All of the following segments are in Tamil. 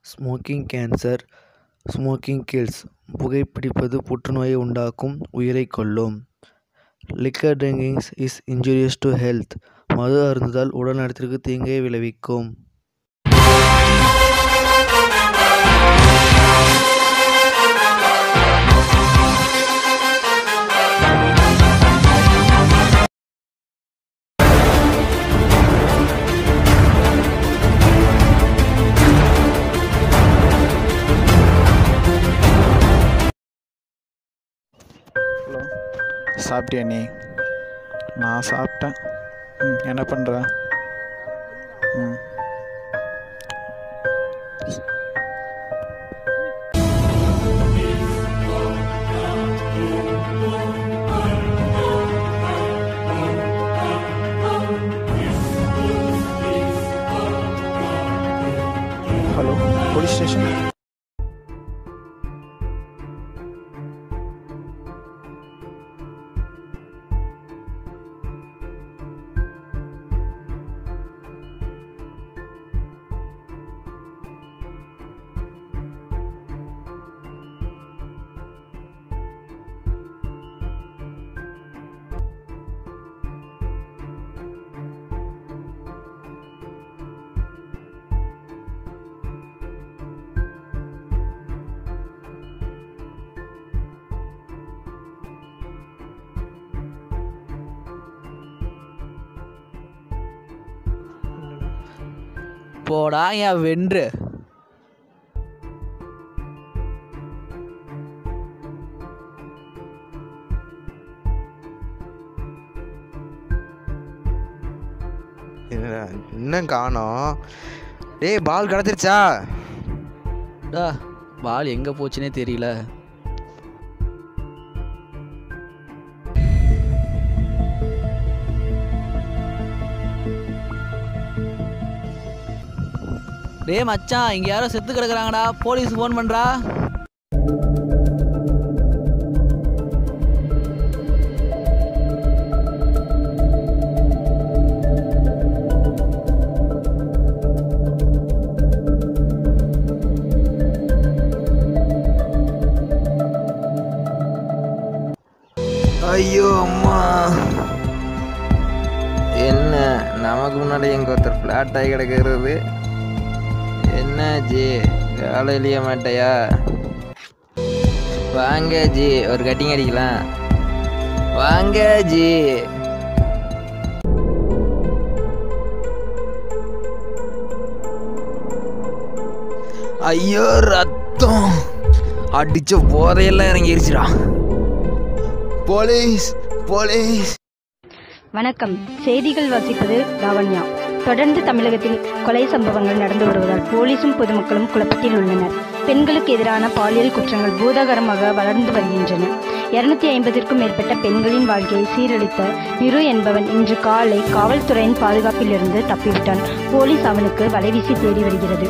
Smoking cancer, smoking kills. புகைப்பிடிப்பது புற்றுநோயை உண்டாக்கும், உயிரைக் கொல்லும். Liquor drinking is injurious to health. மது அருந்துதல் உடல் நலத்திற்கு தீங்கை விளைவிக்கும். ஹலோ, சாப்பிட்டியா நீ? நான் சாப்பிட்டேன். என்ன பண்ணுற? Hello, police station. போடா என் வென்று. இன்னும் காணோம். டேய், பால் கிடச்சிருச்சா? டா, பால் எங்கே போச்சுன்னே தெரியல. டேய் மச்சான், இங்கே யாரோ செத்து கிடக்குறாங்கடா. போலீஸ் ஃபோன் பண்ணுறா. ஐயோ அம்மா, என்ன நமக்கு முன்னாடி எங்க ஒருத்தர் ஃப்ளாட் ஆகி கிடக்கிறது? என்ன ஜி, வேலையிலேயே மாட்டையா? வாங்க ஜி, ஒரு கட்டிங் அடிக்கலாம். வாங்க ஜி. ஐயோ ரத்தம், அடிச்ச போதையெல்லாம் இறங்கிருச்சுடா. Police police. வணக்கம். செய்திகள் வாசிப்பது லாவண்யா. தொடர்ந்து தமிழகத்தில் கொலை சம்பவங்கள் நடந்து வருவதால் போலீசும் பொதுமக்களும் குழப்பத்தில் உள்ளனர். பெண்களுக்கு எதிரான பாலியல் குற்றங்கள் பூதாகரமாக வளர்ந்து வருகின்றன. 250க்கும் மேற்பட்ட பெண்களின் வாழ்க்கையை சீரழித்த நிரு என்பவன் இன்று காலை காவல்துறையின் பாதுகாப்பிலிருந்து தப்பிவிட்டான். போலீஸ் அவனுக்கு வலைவீசி தேடி வருகிறது.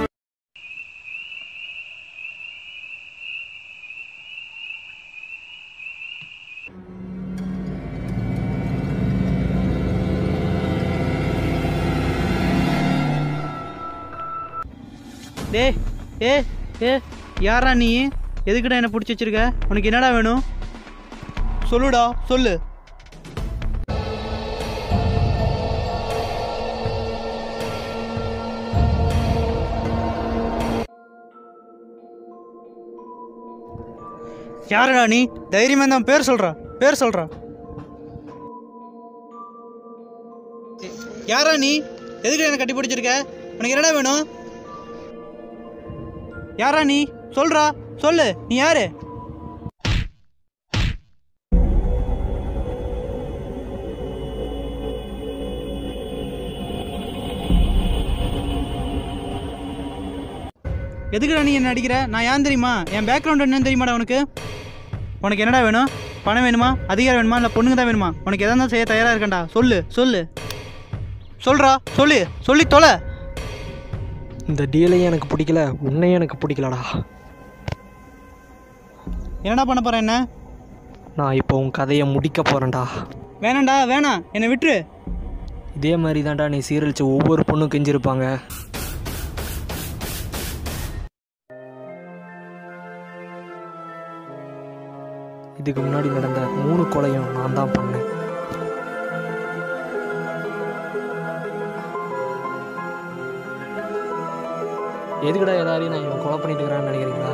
டே ஏ ஏ யாரா நீ? எதுக்குடா என்னை பிடிச்சி வச்சிருக்க? உனக்கு என்னடா வேணும்? சொல்லுடா, சொல்லு. யாருடா நீ? தைரியமா தான் பேர் சொல்றா, பேர் சொல்றா. யாரா நீ? எதுக்கு என்ன கட்டி பிடிச்சிருக்க? உனக்கு என்னடா வேணும்? யாரா நீ? சொல்றா, சொல்லு. நீ யாரு? எதுக்குடா நீ என்ன அடிக்கிற? நான் ஏன் தெரியுமா? என் பேக்ரவுண்ட் என்னன்னு தெரியுமாடா உனக்கு? உனக்கு என்னடா வேணும்? பணம் வேணுமா? அதிகாரம் வேணுமா? இல்லை பொண்ணுங்க தான் வேணுமா? உனக்கு எதா இருந்தாலும் செய்ய தயாராக இருக்கேன்டா. சொல்லு சொல்லு, சொல்றா, சொல்லு, சொல்லி தொலை. இந்த டீலையும் எனக்கு பிடிக்கல, உன்னையும் எனக்கு பிடிக்கலடா. என்னடா பண்ண போகிறேன்? என்ன? நான் இப்போ உன் கதையை முடிக்க போகிறேன்டா. வேணாண்டா, வேணாம், என்னை விட்டுரு. இதே மாதிரி தான்டா நீ சீரழிச்ச ஒவ்வொரு பொண்ணும் கெஞ்சிருப்பாங்க. இதுக்கு முன்னாடி நடந்த 3 கொலையும் நான் தான் பண்ணேன். எதுக்கடா எல்லாரையும் நான் இவன் கொலை பண்ணிட்டு இருக்கிறான்னு நினைக்கிறீங்களா?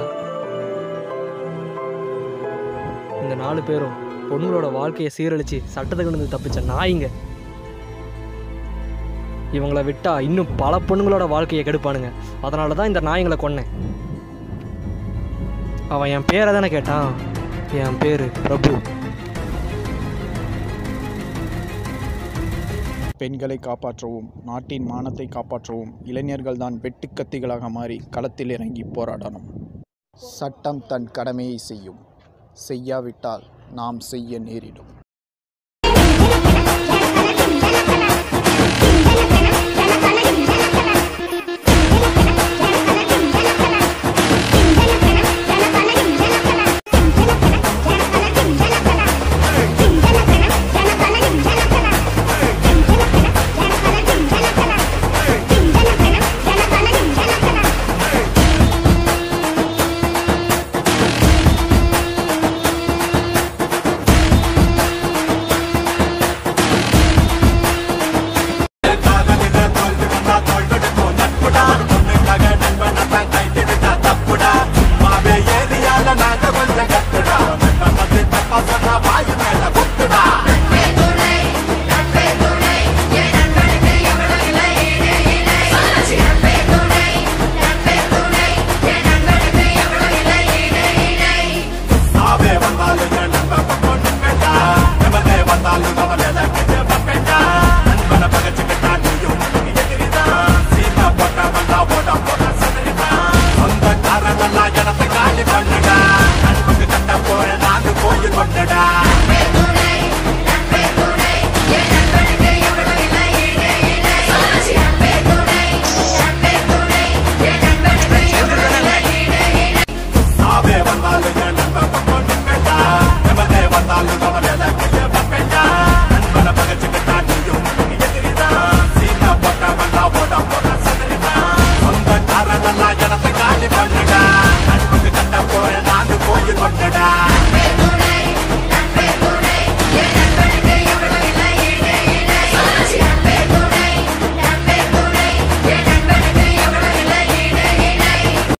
இந்த 4 பேரும் பொண்ணுங்களோட வாழ்க்கையை சீரழிச்சு சட்டத்துக்கு வந்து தப்பிச்ச நாய்ங்க. இவங்கள விட்டா இன்னும் பல பொண்ணுங்களோட வாழ்க்கையை கெடுப்பானுங்க. அதனால தான் இந்த நாய்ங்களை கொன்னேன். அவன் என் பேரை தானே கேட்டான். என் பேர் பிரபு. பெண்களை காப்பாற்றவும் நாட்டின் மானத்தை காப்பாற்றவும் இளைஞர்கள் தான் வெட்டுக்கத்திகளாக மாறி களத்தில் இறங்கி போராடணும். சட்டம் தன் கடமையை செய்யும். செய்யாவிட்டால் நாம் செய்ய நேரிடும்.